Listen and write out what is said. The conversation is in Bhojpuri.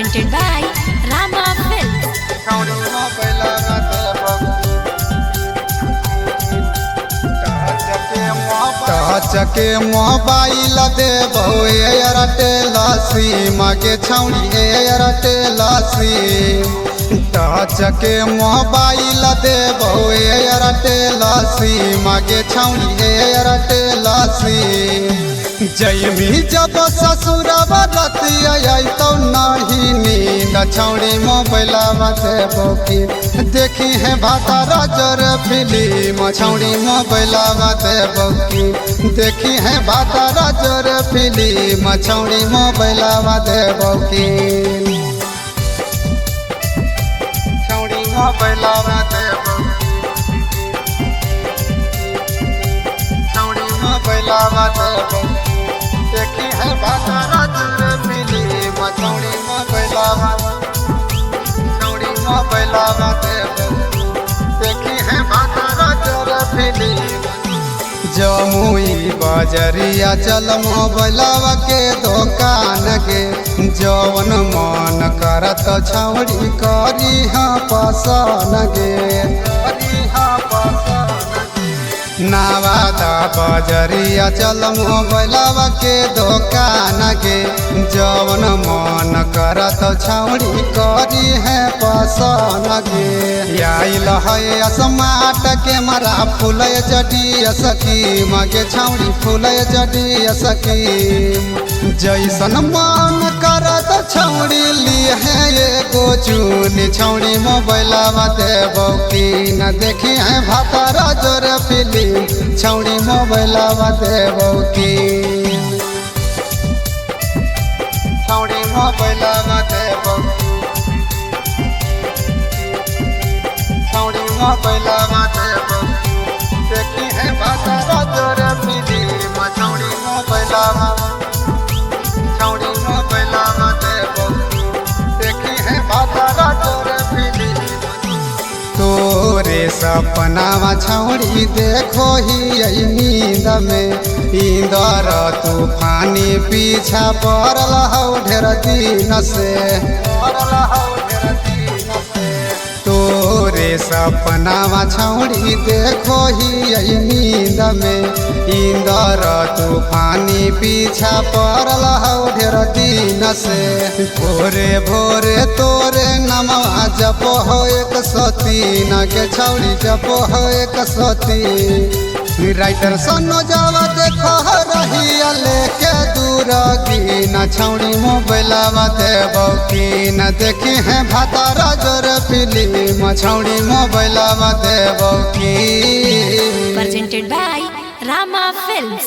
presented by Rama Films. Touch के मोबाइल देबो एयरटेल सिम के छौड़ी एयरटेल सिम टच के मोबाइल देबो एयरटेल सिम के छौड़ी एयरटेल सिम जयमी जब ससुर बरतिया तो नहीं नींद छौड़ी मोबाइल देबो की देखी है भातारा जर फिल्म छौड़ी मोबाइल देबो की देखी है भातारा जर फिल्म छौड़ी मोबाइल देबो की छौड़ी मोबाइल देबो छौड़ी मोबाइल देबो देखी है भातारा जर फिल्म छौड़ी मोबाइल छौड़ी मोबाइल देबो देखी है भातारा जर फिल्म जमुई बजरिया चल मोबाइलवा के दुकान के जवन मन करत छौड़ी करी हाँ पसंद गे नवादा बजरिया चल मोबाइलवा के दुकान के जवन मन करत छौड़ी करी है पसंद गे आइल है स्मार्ट कैमरा फूल जडी सकीम के छौड़ी फूल जडी सकीम जैसन मन करत छौड़ी ली है एगो चून छौड़ी मोबाइलवा देबो की न देखी है भातारा जोर फिल्म छौड़ी मोबाइलवा देबो की छौड़ी मोबाइलवा देबो छौड़ी मोबाइलवा देबो देखी है भातारा जोर फिल्म छौड़ी मोबाइलवा छौड़ी मोबाइलवा देबो देखी है भातारा जोर फिल्म तोरे सपनावा छौड़ी देखो ही नींद में इंदर तूफानी पीछा पड़ल हौ ढेर दिन से तोरे सपनावा छौड़ी देखो ही नींद में इंदर तूफानी पीछा पड़ल हौ ढेर दिन से भोरे भोरे तोरे नमवा जप हो 103 के छौड़ी जप हो 103 राइटर सनो जावा देखो रही लेके दूर की न छौड़ी मोबाइलवा देबो की न देखी है भातारा जोर फिल्म छौड़ी मोबाइलवा देबो की Presented by Rama Films.